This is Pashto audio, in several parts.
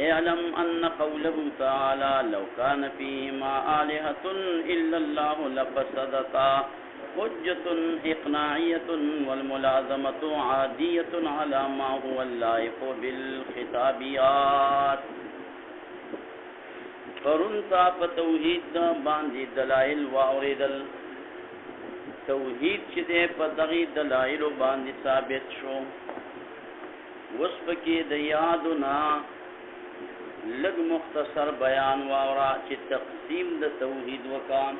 اعلم ان قوله تعالى لو كان فيهما آلهة الا الله لفسدتا حجة إقناعية والملازمة عادية على ما هو اللائق بالخطابيات. فرنتا په توحید باندې دلائل واوریدل، توحید چې ده په دغه دلائل باندې ثابت شو. وس پکې د یادنا لږ مختصر بیان واورا چې تقسیم د توحید وکام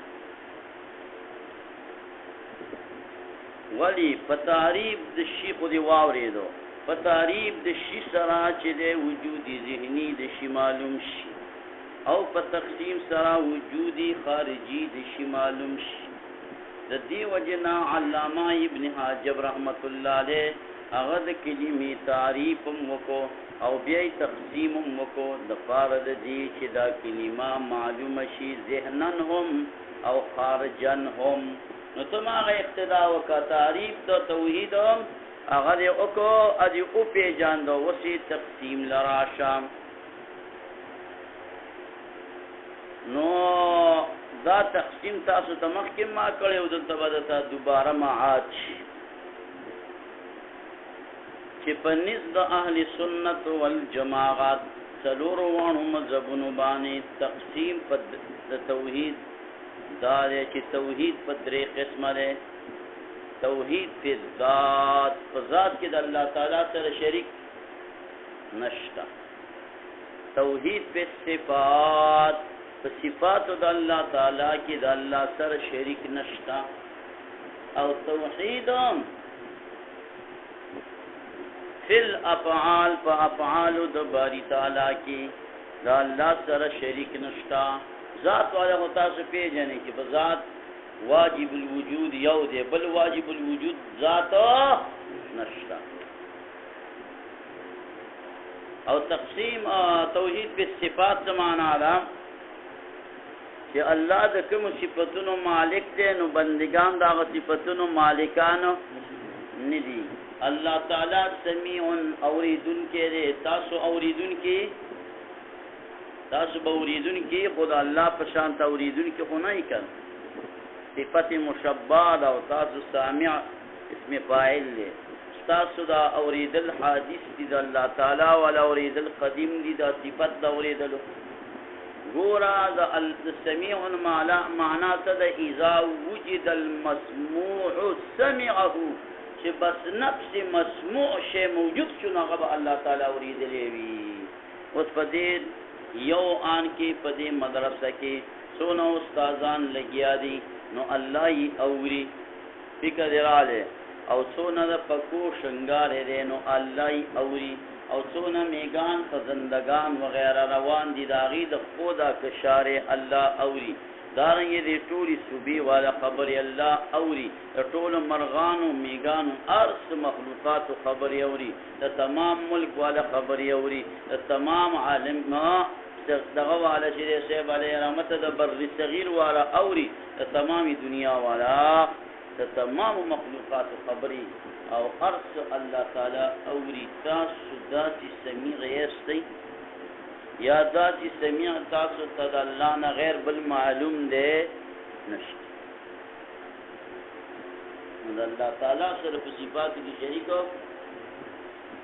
ولی په تعریف د شی خو دی واوریدو، په تعریف د شی سره چې د وجودي ذهنی د شی معلوم شي او په تقسیم سره وجودي خارجي د شی معلوم شي. د دې وجنا علامه ابن حجر رحمت الله علیه هغه د کلمې تعریف وکړو او بیا تقسیم وکړو د فارد دي چې دا کلمه معلومه شي ذهنن هم او خارجن هم. نو ته هغه اقتدا وکړه تعریف د توحید هغه دې وکړو ادي او پیجاندو وسی تقسیم لراشم. نو دا تقسیم تاسو ته مخکې ما کړی او دلته به درته دوباره معاد شي چې په نزد د اهل سنت والجماعت څلورو واړو مذهبونو باندې تقسیم په توحید دا دی چې توحید په درې قسمه دی. توحید په ذات، په ذات کې د الله تعالی سره شریک نشته. توحید په صفات، په صفاتو د الله تعالی کې د الله سره شریک نشته. او توحید فی الافعال، په افعالو د باری تعالی کې د الله سره شریک نشته. ذات والا خو تاسو پیژنئ چې په ذات واجب الوجود یو دی، بل واجب الوجود ذات نشته. او تقسیم توحید په صفات زمانہ ده چې الله د کوم صفاتونو مالک دی نو بندگان دا صفاتونو مالکان ندي. الله تعالی سمیع اوریدون کې دی، تاسو اوریدون کې، تاسو به اوریدون کې خدا الله په شان ته اوریدون کې خو نه کړ. صفت مشبہ او تاسو سامع اسم فاعل دی. تاسو دا اوریدل حادث دی د الله تعالی ولا اوریدل قدیم دی دا صفت دا اوریدل. ګورا د السميع معنا ته د اذا وجد المسموع سمعه، چې بس نفس مسموع شی موجود شو هغه الله تعالی اوریدلې وي. اوس په دې یو آن کې په دې مدرسه کې څونه استادان لګیا دي نو الله یې اوري فکر رااله، او څونه د پکو شنګار دی نو الله یې اوري، او څونه میگان خزندگان وغیرہ روان دي داغي د خدا کشار الله اوري. دارنګه دې ټولي صوبې والا خبر الله اوري، د ټول مرغانو میگانو ارس مخلوقات خبر اوري، د تمام ملک والا خبر اوري، د تمام عالم ما دغه والا چې صاحب علیه رحمت د بر صغیر والا اوري، د تمام دنیا والا د تمام مخلوقات خبري او ارس الله تعالی اوري. تاسو ذاتی سمیع یستی یا ذاتی سمیع تاسو ته الله نه غیر بل معلوم دی نشته. الله تعالی سره په صفات کې شریک او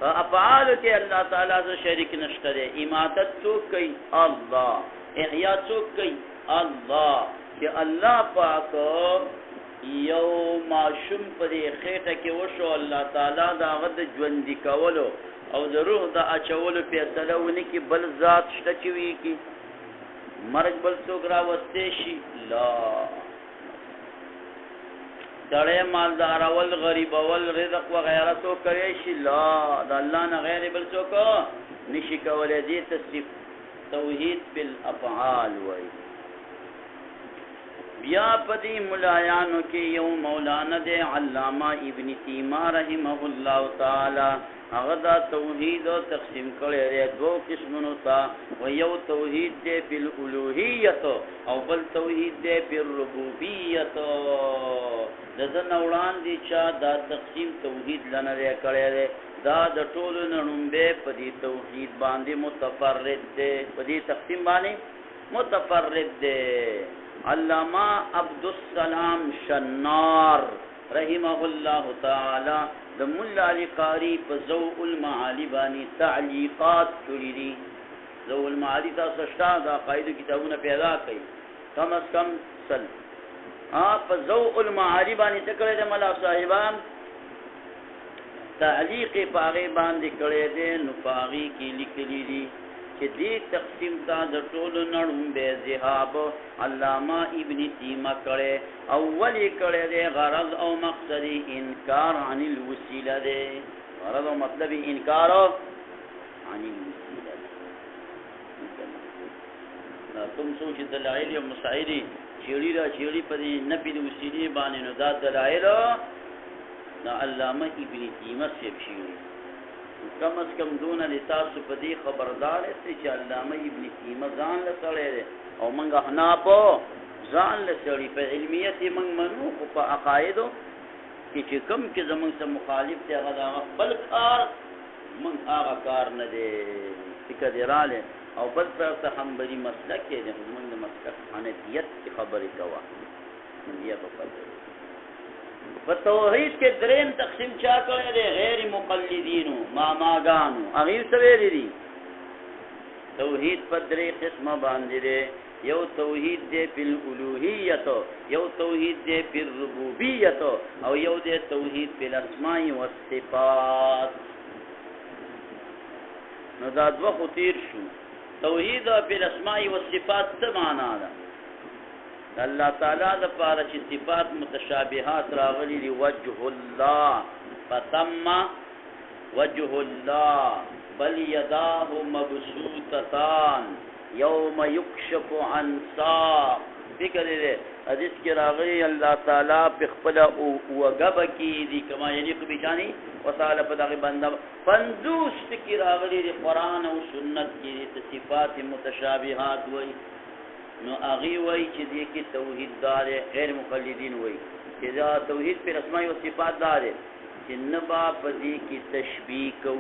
په افعال کې الله تعالی سره شریک نشته دی. اماتت څوک کوي؟ الله. احیا څوک کوي؟ الله. چې الله پاک یو معشوم پر خېټه کې وشو، الله تعالی دا غد ژوندۍ کولو او د روح د اچولو فیصله ونی کې بل ذات شته چې وی کې مرګ بل څوک راوستې شي؟ لا. دړې مالدار اول غریب اول رزق وغیرہ تو کوي شي؟ لا. د الله نه غیر بل څوک نشي کولای. دې تصدیق توحید بالافعال وای. بیا پدی ملایانو کې یو مولانا دے علامہ ابن تیمیہ رحمه الله تعالی هغه دا توحید او تقسیم کړی دی دوه قسمونو ته. و یو توحید دی بالالوهیت او بل توحید دی بالربوبیت. دزن وړاندې چا دا تقسیم توحید لنه کړی دی دا د ټولو نه لومبی په دې توحید باندې متفرد دی په دې تقسیم باندې متفرد دی علامہ عبدالسلام شنار رحمه الله تعالی د مولا علی قاری په ضوء المعالی باندې تعلیقات کړي دي ضوء المعالی تاسو شته دا قاعده کتابونه پیدا کړي کم از کم سل په ضوء المعالی باندې څکړه د مولا صاحبان تعلیق پاغه باندې کړي دي نو پاغي کې لیکلي دي چې دې تقسیم تا د ټولو نړم به ذهاب علامہ ابن تیمہ کړي اولی کړي دي غرض او مقصد انکار عن الوسیله دي غرض او مطلب انکار عن الوسیله دا کوم څه چې دلایل او مسائل چیړي را چیړي په دې نبی د وسیله باندې نو دا دلایل دا علامہ ابن تیمہ سے شیوی کم از کم دون لتاسو په دې خبردار است چې علامه ابن تیمہ ځان له سړی دی او موږ احناف ځان له سړی په علمیت موږ منو او په عقایدو کې چې کوم کې زموږ سره مخالف دی هغه د خپل کار موږ هغه کار نه دی فکر رااله او بل پر حنبلی مسلک کې د موږ د مسلک حنفیت کی خبرې کوه بیا په په توحید کې دریم تقسیم چا کړی دی غیر مقلدینو ماماګانو هغه څه ویلي دي توحید په درې قسمه باندې دی یو توحید دی په الوهیت یو توحید دی په ربوبیت او یو دی توحید په اسماء او صفات نو دا دوه خطیر شو توحید په اسماء او صفات څه معنا ده الله تعالی د پاره چې صفات متشابهات راغلي دی وجه الله فتم وجه الله بل يداه مبسوطتان يوم يكشف عن ساق فکر دې حدیث کې راغلي الله تعالی په خپل وګب کې دي کما یلیق بشانی وصاله په دغه بنده پندوس کې راغلي دی قران او سنت کې صفات متشابهات وای نو اغي وای چې دې کې توحید دار غیر مقلدین وای چې دا توحید پر اسماء او صفات دار چې نبا پدې کې تشبیه کو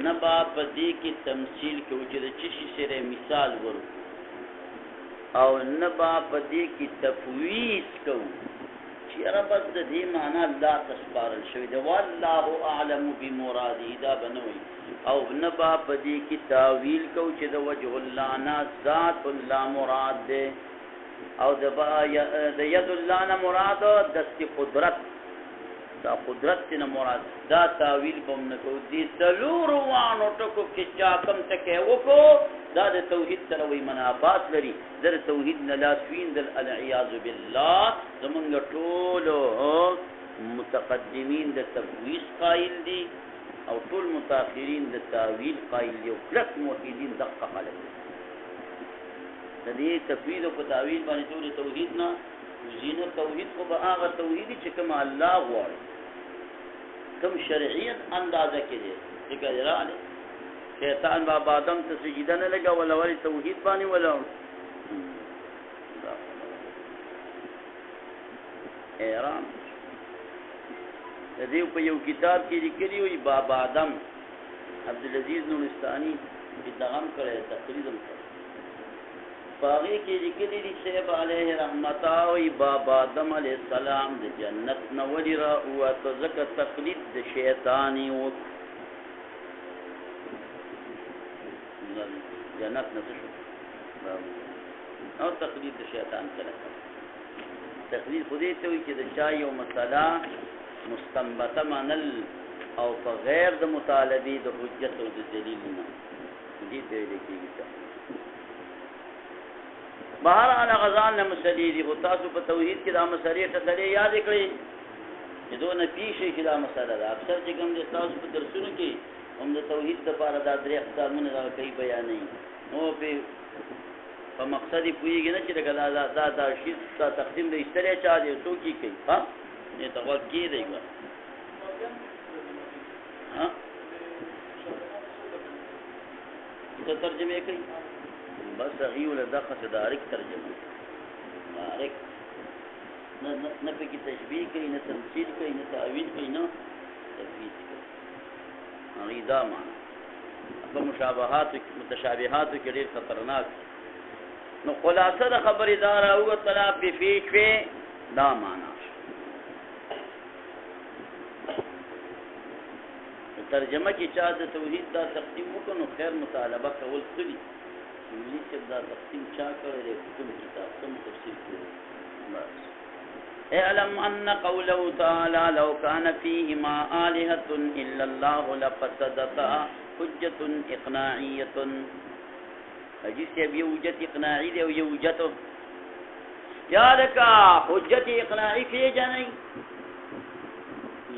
نبا پدې کې تمثيل کو چې د چشي سره مثال ورو او نبا پدې کې تفویض کو چې رب دې معنا الله تسبارل شوی دی والله اعلم بمراده دا بنوي او نبا پدی کی تاویل کو چې د وجه الله نا ذات الله مراد ده او د ید الله نا مراد د قدرت دا قدرت نه مراد دا تاویل بم نه کو دي تلور وانو ټکو کې چا کم تکه وکړو دا د توحید سره وی منافات لري در توحید نه لاسوین دل العیاذ بالله زمونږ ټول متقدمین د تفویض قائل دي او ټول متأخرین د تاویل قائل دي او کلک موحدین دقه خلک د دې تفویض او تاویل باندې ټول توحید نه زینه توحید خو به هغه توحید چې کوم الله غواړي کوم شرعیت اندازه کې دي ذکر رااله شیطان بابا آدم ته سجده نه لګا ولا ولی توحید باندې ولا ایران د دې په یو کتاب کې لیکلی وي بابا آدم عبدالعزیز نورستانی چې دغم کړی تقریر باغی کې لیکلی دي صاحب علیه رحمت او بابا آدم علیه السلام د جنت نه ولی را او تزکه تقلید د شیطانی او جنت نه شو او تقلید د شیطان کړه تقلید خو دې ته وي چې د چا یو مسله مستنبطه منل او په غیر د مطالبه د حجت او د دلیل نه دې ته لیکيږي بهر علی غزان نه مسلې دي او تاسو په توحید کې دا مسلې ته سره یاد کړئ چې دوه نه پیښې چې دا مسله ده اکثر چې کوم د تاسو په درسونو کې هم د توحید لپاره دا درې اقسامونه راځي بیانې نو په مقصد پوریږي نه چې دا شی تقسیم د استری چا دی څو کی کوي ها نه تاول کې دی ها څه ترجمه کوي بس غي ولا دقه دارک ترجمه دارک نه نه پکې تشبیه کوي نه تمثیل کوي نه تعویل کوي نه تفویض کوي هغې دا معنی په متشابهاتو کې ډېر خطرناک نو خلاصه د خبرې دا راووتله فی شوې دا معنی ترجمه کې چا د توحید دا تقسیم وکړو نو خیر مطالبه کول ښه دي انګلیس کې دا تقسیم چا کړی دی کوم کتاب کوم تفسیر کړی بس اعلم ان قوله تعالى لو كان فيهما آلهة الا الله لفسدتا حجة اقناعية حدیث یې حجت اقناعی دی او یو حجت یاد کا حجت اقناعی کې جنای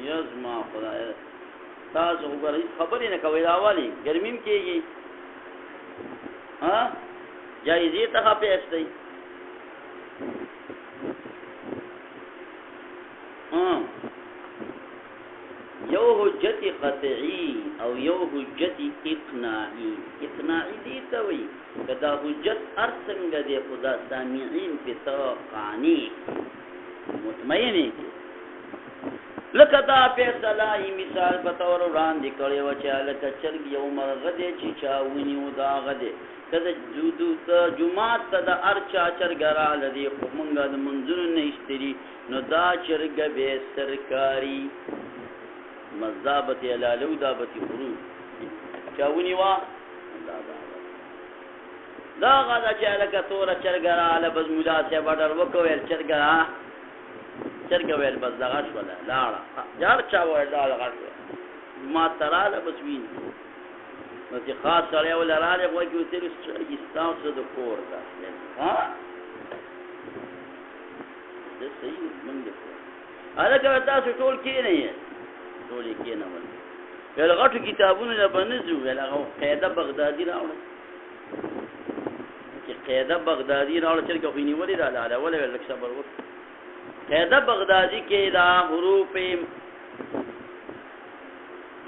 یزما خدای تاسو وګورئ خبرې نه کوي راوالي ګرمیم کېږي ها جایزې ته پیسې یو حجت قطعی او یو حجت اقناعی دي ته وایي کدا حجت ارڅنګ دی خدا سامعين په تو قانی مطمئنه لکه دا فیصله مثال په تور وړاندې کړی و چې لکه چرګ یو مرغه دی چې چا ونیو دا غده کله جمعات ته د ارچا چرګرا لدی خو مونږه د منځونو نه ایستري نو دا چرګ به سرکاري مذابت علالو دابت خروج چا ونیوا دا غدا چې لکه تور چرګرا له بز مولا سے بډر وکوي چرګرا چرګ ویل بس دغه شو لاړه یار چا ویل دا دغه ما تراله بس وین نو چې خاص سره ولا راځي وای چې تیر ستاسو د کور دا ها د صحیح منګ هغه تاسو ټول کې نه یې ټول کې نه ول ول غټو کتابونه نه بنځو ول هغه قاعده بغدادي راوړل چې قاعده بغدادي راوړل چې کوي نیولې را لاله ولا ول صبر وکړه قاعده بغدادی کې دا حروف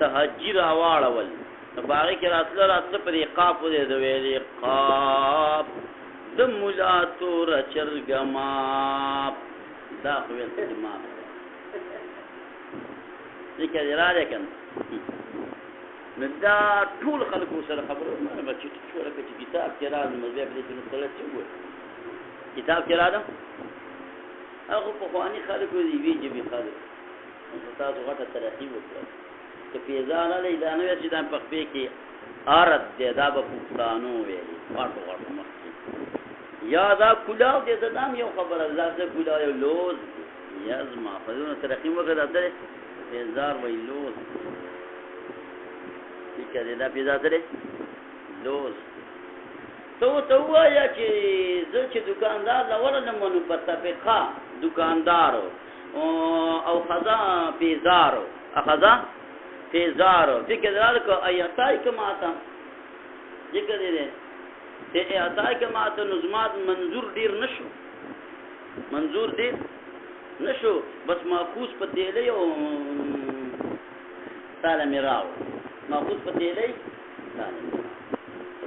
تهجر اواړول نو باغی کې راتله پر قاف دې د ویلې قاف د مولا تور چرګما دا خو ول ما ذکر راځي کنه نو دا ټول خلکو سره خبرو نه بچی څو لکه کتاب کې راځي مزه په دې نو څه وایي کتاب کې راځم هغه په خواني خلکو دی ویجه به خلک تاسو غټه ترقی وکړه چې پیزان له ادانه چې د پخپې کې ارد د ادب پښتانو ویلي واټو مخکې یا دا کلاو دې زدام یو خبره زاسه کلاو یو لوز یزما په دې ترقی وکړه د پیزار وی لوز چې کله دا پیزار درې لوز تو وایا چې زه چې دکاندار لا ورنه مونږ په تفقه دکاندارو او خزا پیزارو اخذا پیزارو فکر درکو ایتای کماته ذکر دې ته ایتای کماته نظمات منظور ډیر نشو بس ماخوذ په دې له تعالی میراو ماخوذ په دې له تعالی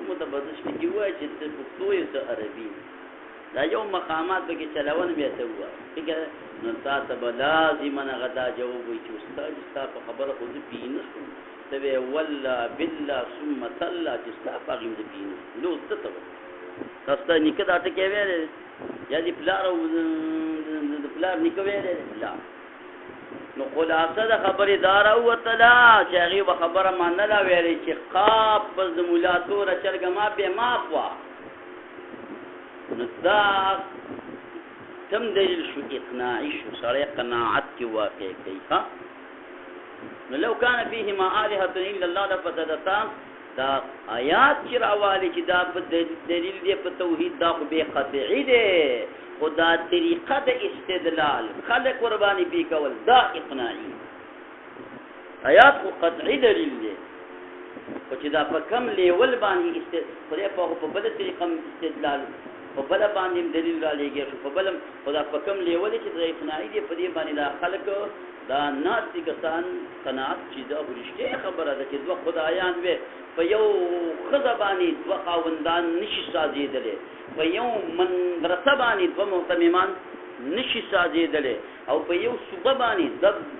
متبادل شي کیوای چې په پښتو یو څه عربي دا یو مقامات به کې چلاون بیا ته وای فکر نو تاسو به لازم نه غدا جواب وي چې استاد په خبره خو دې پینځو ته ولا بالله ثم صلى چې تاسو هغه دې پینځو نو څه تاسو نیکه دا ته کې ویل یا دې پلار او د پلار نیکه ویل لا نو خلاصه د خبرې دار او تعالی چې هغه خبره منله ویلې چې قاف بس د مولا تور چرګ ما به مافوا نو دا تم دلیل شو اقناعی شو سره قناعت کی واقع کوي ها نو لو کان فیهما آلهة الا الله لفسدتا دا آیات چې راوالي چې دا په دلیل دی په توحید دا خو به قطعی دی خدا طریقه د استدلال خلق قربانی پی کول دا اقناعی آیات خو قطعی دلیل دی خو چې دا په کم لیول باندې په بل طریقه استدلال په بل باندې دلیل را لګي په بل خدا په کم لیول چې د اقناعی دی په دې باندې دا خلق دا ناس کسان قناعت چې دا ورشته خبره ده چې دوه خدایان وي په یو خزبانی دوه خاوندان نشي سازیدلې په یو من رتبانی دوه محتممان نشي سازېدلی او په یو صوبه باندې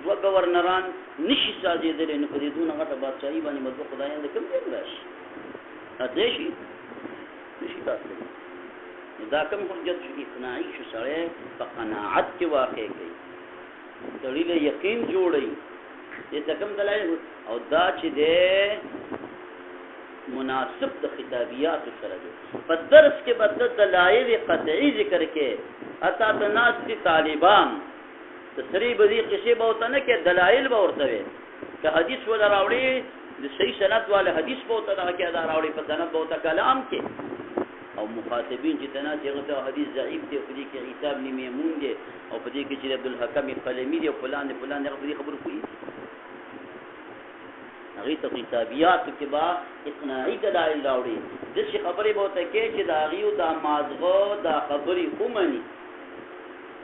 دوه ګورنران نشي سازېدلی نو په دې دونه غټه بادشاهي باندې به دوه خدایان د کوم ځای نه راشي راتلی شي نشي راتلی نو دا کوم حجت شو اقناعي شو سړی په قناعت کې واقع کوي سړي له یقین جوړوي دې ته کوم دلایل او دا چې دی مناسب د خطابیات سره دی په درس کې به دلایل قطعي ذکر کې اتا تناس دي طالبان د سری بدی قصې به وته نه کې دلایل به ورته وي که حدیث ولا راوړي د صحیح سند والے حدیث به وته نه کې دا راوړي په سند به وته کلام کې او مخاطبین چې تناس یې غته حدیث ضعیف دی په دې کې عیسی بن میمون دی او په دې کې چې عبد الحکم قلمی دی او فلان هغه په دې خبرو کوي هغه ته کتابیات کې با اقناعي دلایل راوړي د شي خبرې به وته کې چې دا غيو دا مازغه دا خبرې کومني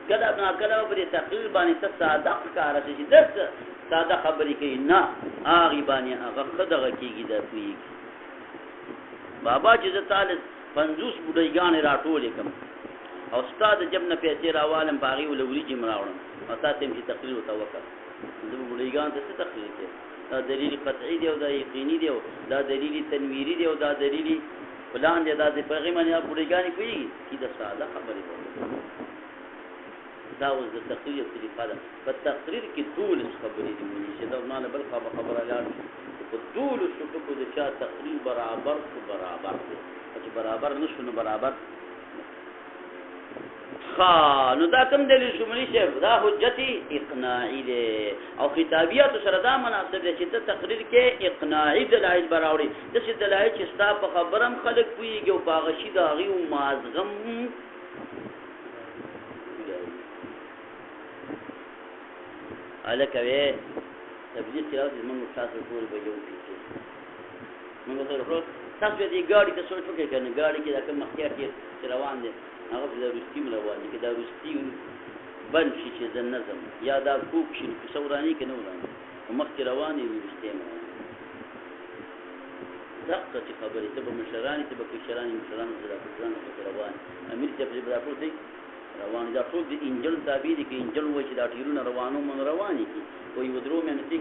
کله نه کله په تقریر باندې ته ساده کار شي د ساده خبرې کوي نه هغه باندې هغه خدغه کېږي د کوي بابا چې تعالی 50 بډایګان راټولې کوم او استاد جبنه پیسې راوالم باغي ولوري چې مراوړم او تاسو هم چې تقریر وتوکل د بډایګان څه تقریر کوي دا دلیل قطعی دی او دا یقیني دی او دا دلیل تنویری دی او دا دلیل فلان دی دا د پیغمبر یا بډایګانی کوي چې دا ساده خبرې کوي دا اوس د تقریر طریقه ده په تقریر کې ټول خبرې دي چې دا نه بل خبره لاړ په ټول شکو د چا تقریر برابر دی چې برابر نشو نو برابر نو دا کوم دلیل شمولي شه دا حجت اقناعي دی او خطابیات سره دا مناسب دي چې ته تقریر کې اقناعي دلایل براوړي د څه دلایل چې ستا په خبرم خلک پويږي او باغشي دا غي او مازغم الکوي تبلیغ کراوي موږ تاسو ټول به یو کیږي موږ سره تاسو دې ګاډي ته سوچ وکړئ کنه ګاډي کې دا کوم مخکې چې روان دي هغه د روستي روان دي کې دا روستي بن شي چې د نظم یا دا کوک شي په سوراني کې نه ورانه مخکې روان دي روستي دقه چې خبرې ته به مشرانی ته به کشرانی مشران سره روان امیر ته په راپور دی روان دا ټول د انجن تابع دي کې انجن وای چې دا ټیرونه روانو من رواني کی کوئی ودرو مې نه تي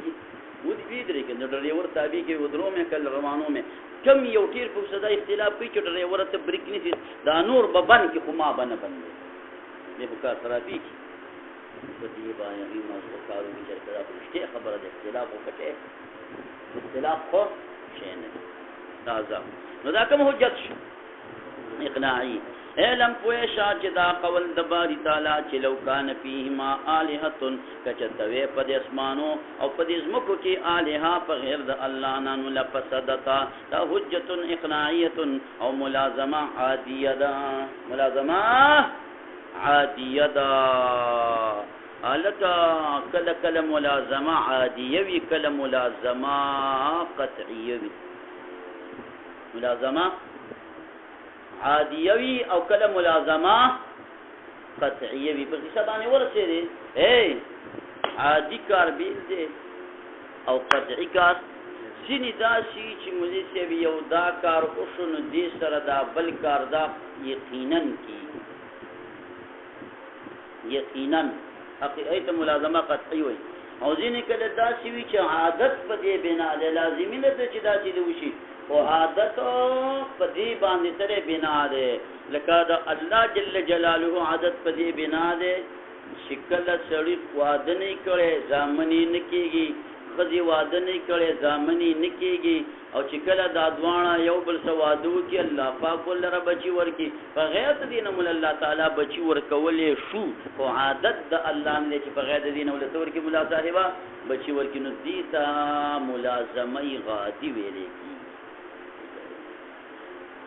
و دې ویدرې کې د ډرایور تابع کې ودرو مې کل روانو مې کم یو ټیر په صدا اختلاف کوي چې ډرایور ته بریک نه دا نور به بن کې خو ما بنه بندي دې په کار خرابې کې په دې باندې ما څه کارو کې چې دا په خبره د اختلاف وکړي اختلاف خو شي نه تازه نو دا کوم حجت شو اقناعي علم پویشا چې دا قول د باری تعالی چې لو کان فیهما الہۃ کچتوی په د اسمانو او په د زمکو کې الہ په غیر د الله نه نو لفسدتا دا حجت اقناعیه او ملازمه عادیه ده ملازمه عادیه ده الکا کله ملازمه عادیه وی کله ملازمه قطعیه وی ملازمه عادیوی او کله ملازمه قطعیوی په څه باندې ورسېږي عادی کار بیل دی او قطعی کار ځینې داسې چې مولوي صاحب یو دا کار وشو نو دې سره دا بل کار دا یقینا کی یقینا حقیقت ملازمه قطعی وي او ځینې کله داسې وي چې عادت په دې بنا ده لازمي نه ده چې داسې وشي او عادت په دې باندې سره بنا ده لکه دا الله جل جلاله عادت په دې بنا ده شکل سړی واده نه کړي ځامنی نه کیږي خدي واده نه کړي ځامنی نه کیږي او چې کله دا دوانه یو بل سوادو کې الله پاک ول رب بچي ورکی په غیر دینه مول الله تعالی بچي ورکولې شو او عادت د الله نه چې په غیر دینه ول تور کې مولا صاحبہ بچي ورکی نو دیتا ملازمه غادي ویلې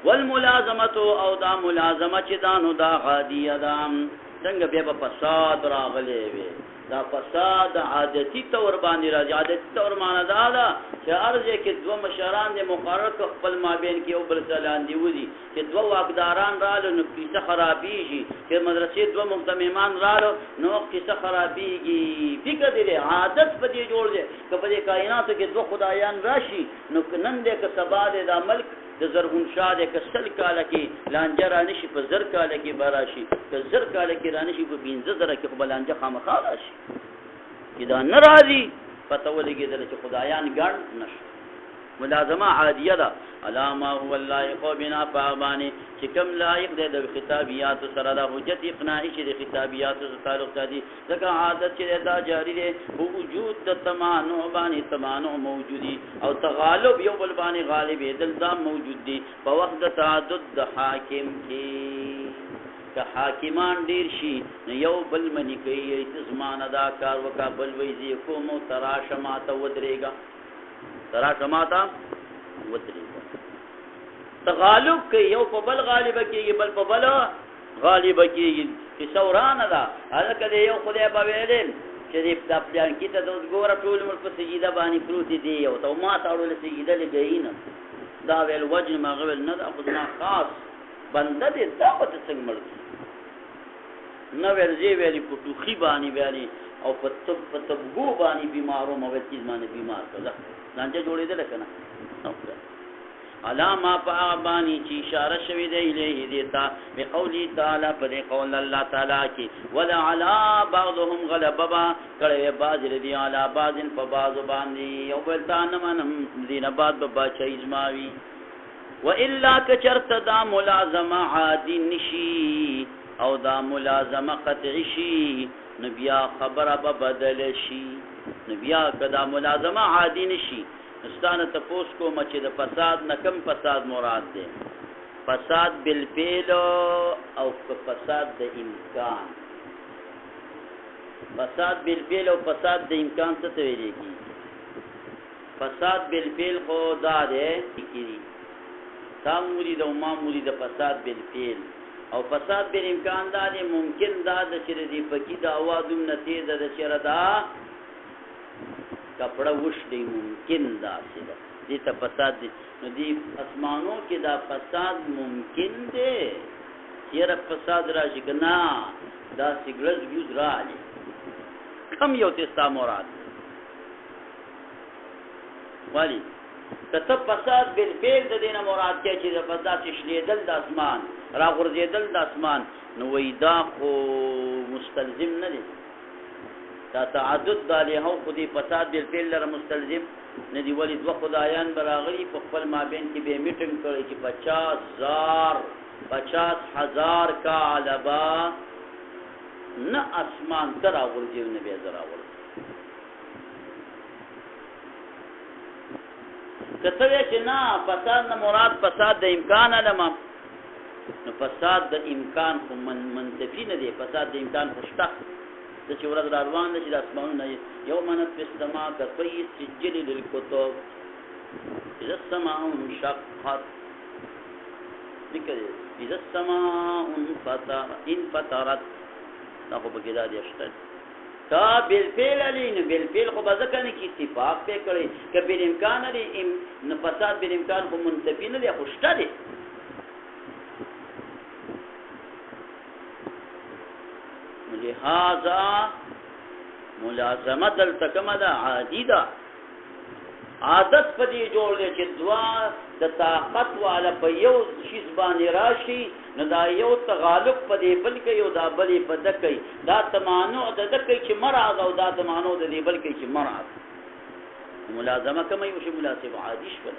والملازمه او دا ملازمه چې دانو دا غادیه ده څنګه به په فساد راغلي وي دا فساد عادتي تور باندې راځي عادتي تور معنا دا ده چې ارزه کې دوه مشران دي مقرر خپل مابین کې او بل ځلان دی ودی چې دوه واقداران رالو نو کیسه خرابېږي چې مدرسې دوه مهتممان رالو نو کیسه خرابېږي فکر دې عادت په دې جوړ دي چې په دې کائنات کې دوه خدایان راشي نو نن دې که سبا دې د ملک د زرغون شاه دی که 100 کاله کې لانجه رانشي په 1000 کاله کې به راشي که 1000 کاله کې رانشي په 15000 کې خو به لانجه خامخا راشي چې دا نه راځي پته ولګېدله چې خدایان ګڼ نشته ملازمه عادیه ده علامه هو اللائق بنا فابانی چې کوم لایق دی د خطابیات سره د حجت اقناعي چې د خطابیات سره تعلق لري ځکه عادت چې دا جاری دی په وجود د تمانع باندې تمانع موجودي او تغالب یو بل باندې غالب دل دا موجود دي په وخت د تعدد د حاکم کې که حاکمان ډیر شي یو بل منی کوي زمانه دا کار وکا بل ویزي کوم تراشه ماته ودرېګا تراشه ماته ودرېګا تغالب کوي یو په بل غالب کېږي بل په بل غالب کېږي چې ثورانه ده هلکه د یو خدای په ویلې چې د پلان کې ته د ګوره ټول ملک په سجده باندې پروت دی او ته ما ته اړول سجده لګی نه دا ویل وجه ما غویل نه دا خو زما خاص بنده دې دا په څنګه مړ نه ویل زی ویلې په ټوخي باندې ویلې او په تبګو باندې بیمارو مو وتی باندې بیمار کړه لانجه جوړېدل کنه علامه فابانی چې اشاره شوی دی الیه دیتا بقولی تعالی پر قول الله تعالی کی ولا علی بعضهم غلبا کړه باز لري علی بعضن په بعض باندې یو بل تان منم دینه بعد بابا چایزماوی والا کچرت دا ملازمه عادی نشی او دا ملازمه قطعی شی نبیا خبره به بدل شي نبیا کدا ملازمه عادی نشي استانه تپوس کو مچ د فساد نه کم فساد مراد ده فساد بالفعل او فساد د امکان فساد بالفعل او فساد د امکان څه ته ویل کی فساد بالفعل خو دا ده کی تام مرید او ما مرید فساد بالفعل او فساد بالامکان دا ده ممکن دا د چر دی پکی دا اوادم نتیز د چر دا کپڑا وش دی ممکن دا سیده دی تا فساد دی نو دی اسمانوں کی دا فساد ممکن دی سیر فساد راشی کنا دا سگلز گوز را لی کم یو تستا مراد والی کتب فساد بالفعل دا دینا مراد کیا چیز فساد چشلیدل دا اسمان را غرزیدل دا اسمان نو ویدا خو مستلزم ندی تا تعدد دالی هو خودی فساد بالفعل لره مستلزم ندی ولی دو خدایان براغلی په خپل مابین کې به میټینګ کړی چې 50,000 کا علبا نه اسمان تر اورځي نه به زرا ور کته چې نه فساد نه مراد فساد د امکان علما نو فساد د امکان خو منتفی نه دی فساد د امکان خوشته د چې ورځ روان دي چې د اسمانونو یو منت په سما کفي سجل للكتب اذا السماء انشقت نکړي اذا السماء انفطرت دا خو بګی دا دي شته کا بالفعل لین بالفعل خو بځکه نه کی اتفاق په کړي ک بالامکان لري نه فساد بالامکان خو منتفی نه دی خوشته دي لہذا ملازمت التکمد عادی دا عادت پا دی جوڑ دے چی دوا دا طاقت والا پا یو شیز بانی راشی نو دا یو تغالب پا دی بل کئی و دا بلی پا دکی دا تمانو دا دکی چی مراد و دا تمانو دا دی بل کئی چی مراد ملازمه کمی وشی ملازم عادیش بل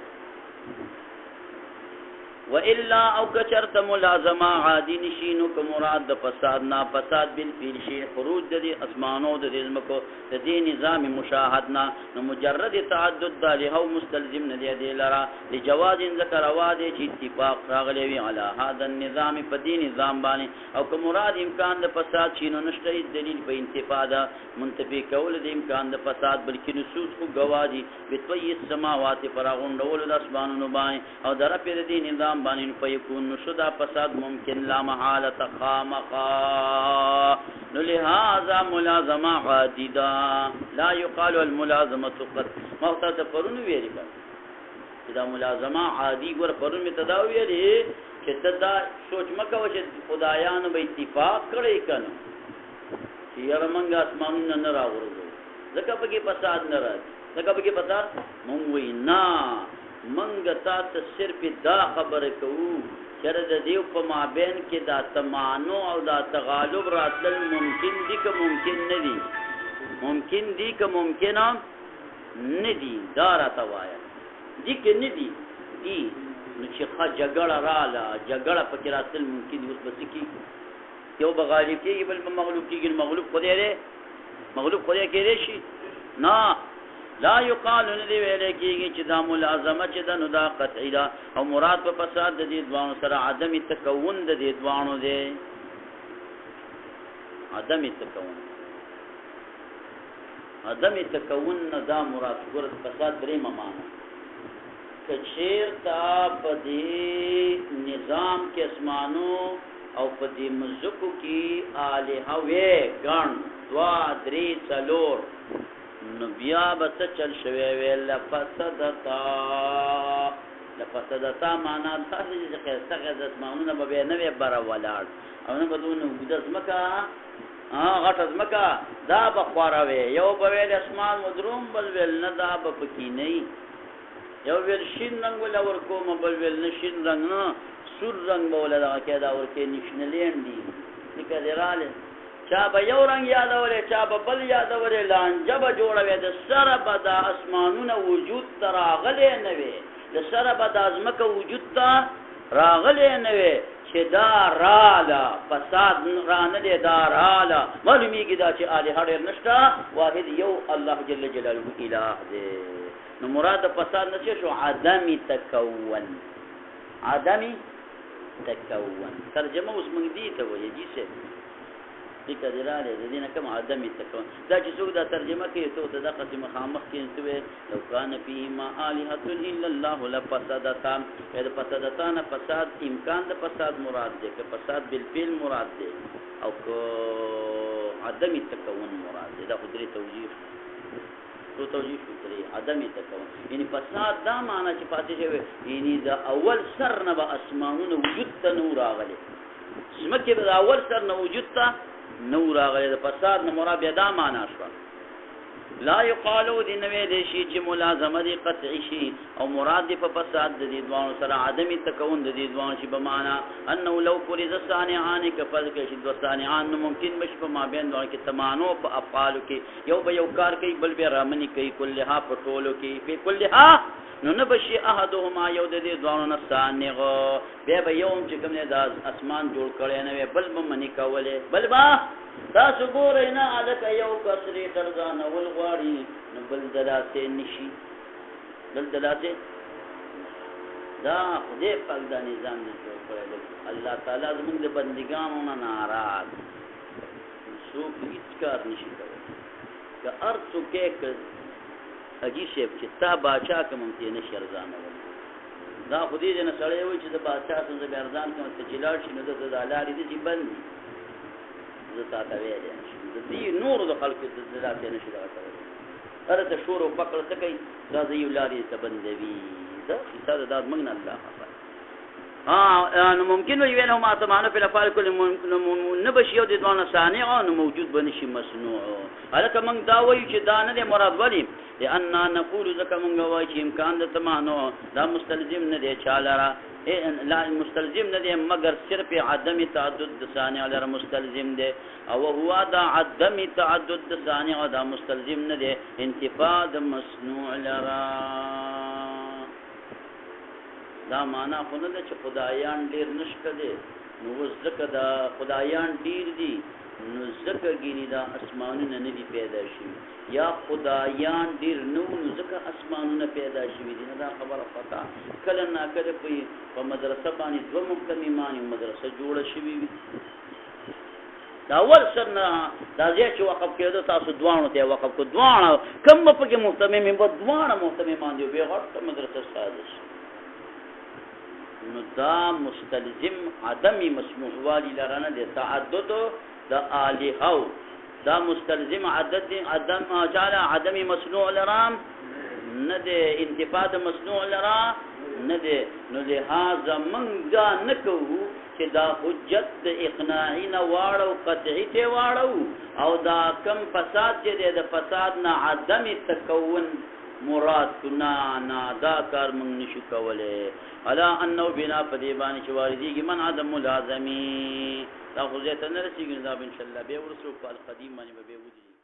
وإلا او کچرت ملازمه عادی نشینو که مراد د فساد نا فساد بالفعل شی خروج د اسمانو د زمکو د دې نظام مشاهدنا نو مجرد تعدد د له مستلزم نه دی لرا لجواز ذکر واده چې اتفاق راغلی وی علی هذا النظام په دې نظام باندې او که مراد امکان د فساد شینو نشته دلیل په انتفاده منتفی کول د امکان د فساد بلکې نصوص خو گواهی بتوی السماوات فراغون د اسمانونو باندې او در په دې نظام بانین فیکون شدا فساد ممکن لا محالت خامقا نو لہذا ملازمہ عادیدہ لا یقال الملازمت قد محتاط پرون ویلی با دا ملازمہ عادی گور پرون میں تداو ویلی کہ تدا سوچ مکہ وچے خدایان با اتفاق کرے کن یرمنگ اسمانون نرا ورزو زکا پکی فساد نرا زکا پکی فساد منگوی نا منګ تا ته صرف دا خبره کوو چېرې د دیو په مابین کې دا تمانو او دا تغالب راتلل ممکن دي که ممکن نه دي ممکن دي که ممکن نه دي دا راته وایه دي که نه دي دي نو چې ښه جګړه راله جګړه پکې راتلل ممکن دي اوس به څه کېږي یو به غالب کېږي بل به مغلوب کېږي مغلوب خدای دی مغلوب خدای کېدی شي نه لا یقال ندی ویلې کېږي چې دا ملازمه چې ده نو دا قطعي ده او مراد په فساد د دې دوانو سره عدم تکون د دې دوانو دی عدم تکون عدم تکون نه دا مراد ګور فساد درېمه معنا که چېرته په دې نظام کې اسمانو او په دې مځکو کې الهه وې ګڼ دوه درې څلور نو بیا به څه چل شوی وی لفسدتا معنا دا چې ښایسته ښایسته اسمانونه به بیا نه وی بره ولاړ او نه به دونه اوږده ځمکه غټه ځمکه دا به خواره وی یو به ویل اسمان ودروم بل ویل نه دا به پکې نه وي یو ویل شین رنګ وله ورکوم بل ویل نه شین رنګ نه سور رنګ به وله دغه کې دا ورکې نیشنلینډ دي لکه دې رالی چا به یو رنګ یادولی چا به بل یادولی لانجه به جوړه وی د سره به دا اسمانونه وجود ته راغلی نه وی د سره به دا ځمکه وجود ته راغلی نه وی چې دا راله فساد را نه دی دا راله معلومیږي دا چې الهه ډېر نشته واحد یو الله جل جلاله اله دی نو مراد د فساد نه شو عدم تکون عدم تکون ترجمه اوس موږ دې ته وایي جی سه دغه دلاله د دې نه کوم عدم تکون دا چې څوک دا ترجمه کوي ته د قسم مخامخ کې ته لو کان فیهما آلهة الا الله لفسدتا دا فسدتا نه فساد امکان د فساد مراد دی که فساد بالفعل مراد دی او که عدم تکون مراد دی دا خو درې توجیه تو توجیه کړی عدم تکون یعنی فساد دا معنا چې پاتې شوی یعنی دا اول سر نه به اسمانونه وجود ته نور راغلي زمکه به اول سر نه وجود ته نور راغلی د فساد نه مراد بیا دا معنا شوه لا یقالو دی نوې دی شي چې ملازمه دی قطعي شي او مراد دی په فساد د دې دوانو سره عدم تکون د دې دوانو شي به معنا انه لو فرض صانعان کفل کې شي دو صانعان ممکن مش په مابین دوانو کې تمانو په افعال کې یو به یو کار کوي بل به رامني کوي کلها په ټولو کې په کلها نو نه بشي احدهما یو د دې دوانو نه صانع بیا به یو چې کوم نه د اسمان جوړ کړي نه بل به منی کوله بل با تاسو ګورئ نه الکه یو کسرې درځانه ول غواړي نو بل دلاسې نشي بل دلاسې دا خدای پاک دا نظام نه جوړ کړی الله تعالی زموږ د بندګانو نه ناراض څوک هیڅ کار نشي کولی که هر څوک یې حاجي صاحب چې تا باچا کوم ته نشي ارزانه ول دا خو دې نه سړی وایي چې د باچا څنګه به ارزان کوم ته چې لاړ شي نو د لارې دې بند زه تاته ویلی نشم د دې نورو د خلکو د داسې نشي دغه کولی هره ته شور او فقر څه کوي دا د یو لارې ته بندوي دا کیسه ده دا موږ نه الله خبر نو ممکن وي ویل ما تمانه په لفال کل نه بشي او د دوانه صانع نو موجود بنشي مصنوع هلکه موږ دا وایو چې دا نه دی مراد ولی لأن نقول ځکه موږ وایو چې امکان د تمانو دا مستلزم نه دی چاله را لا مستلزم نه دی مگر صرف عدم تعدد د صانع لره مستلزم دی او هو دا عدم تعدد د صانع دا مستلزم نه دی انتفاع د مصنوع لره دا معنا خو نه ده چې خدایان ډېر نشته دی نو اوس ځکه دا خدایان ډېر دي نو ځکه ګینې دا اسمانونه نه دي پیدا شوي یا خدایان ډېر نه وو نو ځکه اسمانونه پیدا شوي دي نه دا خبره خطا کله ناکله په مدرسه باندې دوه محتمیمان یو مدرسه جوړه شوې وي دا اول سر نه دا ځای چې وقف کېده تاسو دواړو ته وقف کړو دواړه کوم پکې محتمم به دواړه محتمیمان دي بیا غټه مدرسه سازش نو دا مستلزم عدمی مسموح والی لرانه دی تعدد دا آلیهو دا مستلزم عدم جعل عدمی مصنوع لرام نه دی انتفاع دا مصنوع لرام نه دی نو لحاظا منگا نکو چې دا حجت د اقناعی نه واړو قطعی ته واړو او دا کم فساد چې دی د فساد نه عدم تکون مراد کنا نا دا کار موږ نشو کولی الا انه بنا په دې باندې چې واردېږي من عدم ملازمي دا خو زه ته نه رسېږي نو دا به انشاءالله بیا ورسو په القدیم باندې به بیا ودرېږي